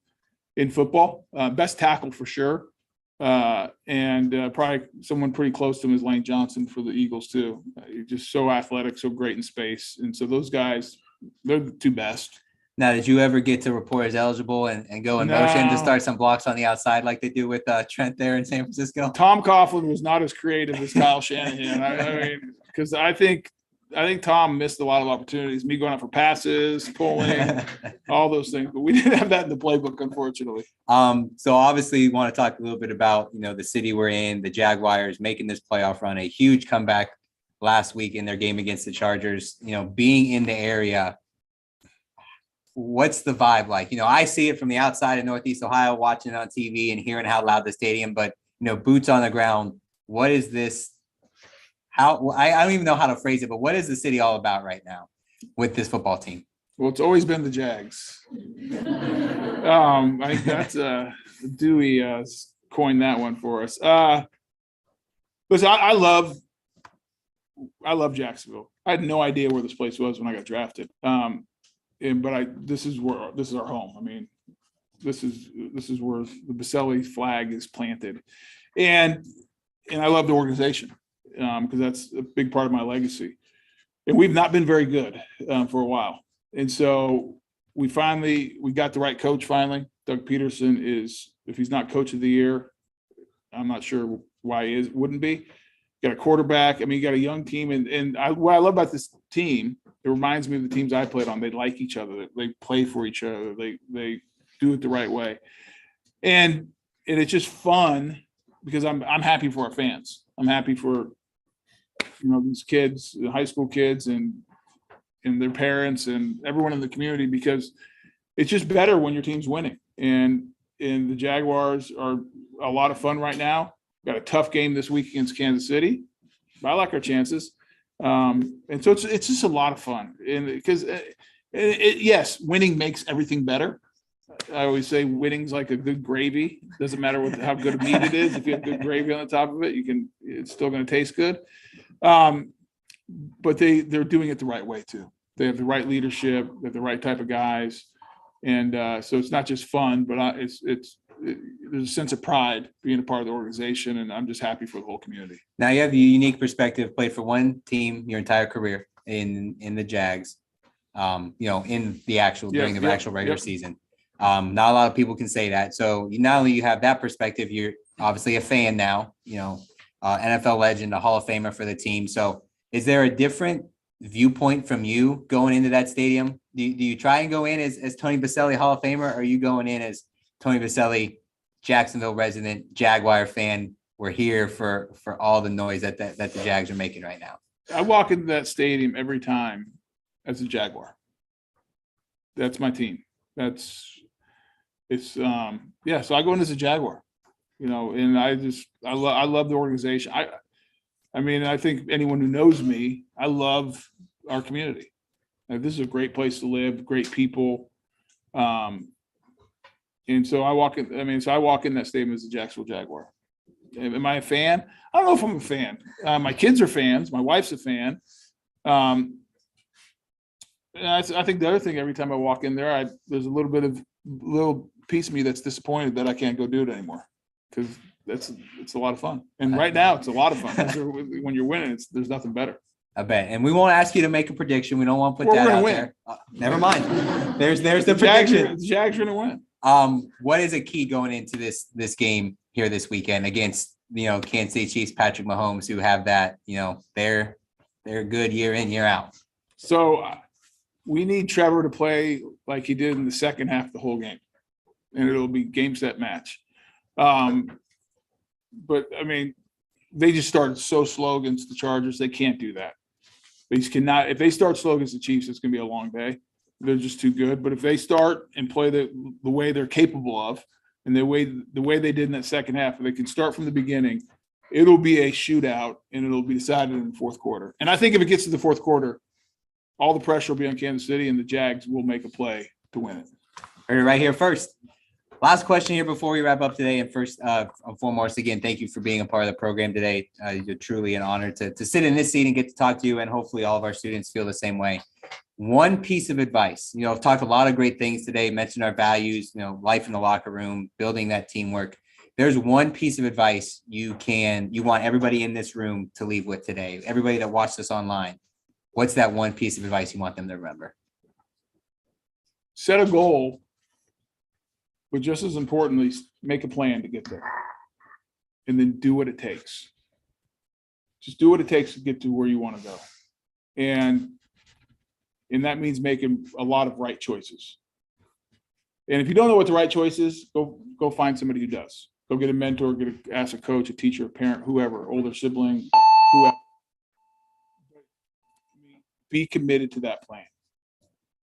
in football, best tackle for sure. And probably someone pretty close to him is Lane Johnson for the Eagles too. He's just so athletic, so great in space. And so those guys, they're the 2 best. Now, did you ever get to report as eligible and go in motion to start some blocks on the outside like they do with Trent there in San Francisco? Tom Coughlin was not as creative as Kyle Shanahan. I mean, because I think Tom missed a lot of opportunities, me going out for passes, pulling, all those things. But we didn't have that in the playbook, unfortunately. So obviously you want to talk a little bit about, the city we're in, the Jaguars making this playoff run, a huge comeback last week in their game against the Chargers, being in the area. What's the vibe like? I see it from the outside of Northeast Ohio, watching it on TV and hearing how loud the stadium, but, boots on the ground. What is this? I don't even know how to phrase it, but what is the city all about right now with this football team? Well, it's always been the Jags. I think that's Dewey coined that one for us. Listen, I love Jacksonville. I had no idea where this place was when I got drafted. This is our home. I mean, this is where the Boselli flag is planted, and I love the organization. Because that's a big part of my legacy. And we've not been very good for a while. And so we got the right coach finally. Doug Peterson is, if he's not coach of the year, I'm not sure why he wouldn't be. Got a quarterback. I mean, you got a young team. What I love about this team, it reminds me of the teams I played on. They like each other. They play for each other. They do it the right way. And it's just fun because I'm happy for our fans. I'm happy for these kids, the high school kids and their parents and everyone in the community, because it's just better when your team's winning. And the Jaguars are a lot of fun right now. Got a tough game this week against Kansas City. But I like our chances. And so it's just a lot of fun, and because yes, winning makes everything better. I always say winning's like a good gravy. Doesn't matter how good a meat it is. If you have good gravy on the top of it, it's still going to taste good. But they're doing it the right way too. They have the right leadership. They have the right type of guys, and so it's not just fun, but there's a sense of pride being a part of the organization, and I'm just happy for the whole community. Now you have a unique perspective. Played for one team your entire career in the Jags. In the actual during the actual regular season. Not a lot of people can say that. So not only you have that perspective, you're obviously a fan now. NFL legend, a Hall of Famer for the team. So is there a different viewpoint from you going into that stadium? Do you try and go in as Tony Boselli, Hall of Famer, or are you going in as Tony Boselli, Jacksonville resident, Jaguar fan? We're here for all the noise that the Jags are making right now. I walk into that stadium every time as a Jaguar. That's my team. So I go in as a Jaguar, and I love the organization. I think anyone who knows me, I love our community. This is a great place to live, great people. And so I walk in that stadium as a Jacksonville Jaguar. Am I a fan? I don't know if I'm a fan. My kids are fans. My wife's a fan. I think the other thing, every time I walk in there, there's a little piece of me that's disappointed that I can't go do it anymore, because it's a lot of fun. And right now it's a lot of fun. When you're winning, there's nothing better. I bet. And we won't ask you to make a prediction. We don't want to put that out there. Never mind. There's the prediction. The Jags are going to win. What is a key going into this game here this weekend against Kansas City Chiefs, Patrick Mahomes, who have that they're good year in, year out. So we need Trevor to play like he did in the second half of the whole game, and it'll be game, set, match. But they just started so slow against the Chargers. They can't do that. They just cannot. If they start slow against the Chiefs, it's going to be a long day. They're just too good. But if they start and play the way they're capable of, and the way they did in that second half, if they can start from the beginning, it'll be a shootout, and it'll be decided in the fourth quarter. And I think if it gets to the fourth quarter, all the pressure will be on Kansas City, and the Jags will make a play to win it. Heard it right here first. Last question here before we wrap up today. And first and foremost, again, thank you for being a part of the program today. You're truly an honor to sit in this seat and get to talk to you, and hopefully all of our students feel the same way. One piece of advice, I've talked a lot of great things today, mentioned our values, life in the locker room, building that teamwork. There's one piece of advice you want everybody in this room to leave with today, everybody that watched us online. What's that one piece of advice you want them to remember? Set a goal, but just as importantly, make a plan to get there, and then do what it takes. Just do what it takes to get to where you want to go. And that means making a lot of right choices. And if you don't know what the right choice is, go find somebody who does. Go get a mentor, ask a coach, a teacher, a parent, whoever, older sibling, whoever. Be committed to that plan,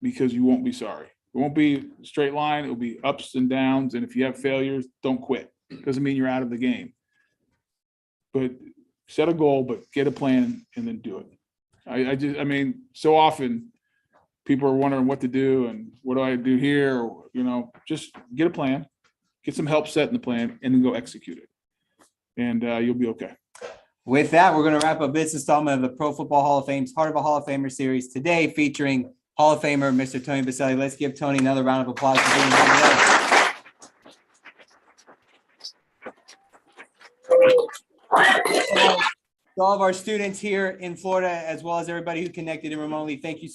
because you won't be sorry. It won't be a straight line. It will be ups and downs. And if you have failures, don't quit. It doesn't mean you're out of the game. But set a goal, but get a plan and then do it. So often people are wondering what to do and what do I do here? Just get a plan, get some help setting the plan, and then go execute it. And you'll be okay. With that, we're going to wrap up this installment of the Pro Football Hall of Fame's Heart of a Hall of Famer series today, featuring Hall of Famer Mr. Tony Boselli. Let's give Tony another round of applause for being here today. To all of our students here in Florida, as well as everybody who connected in remotely, thank you so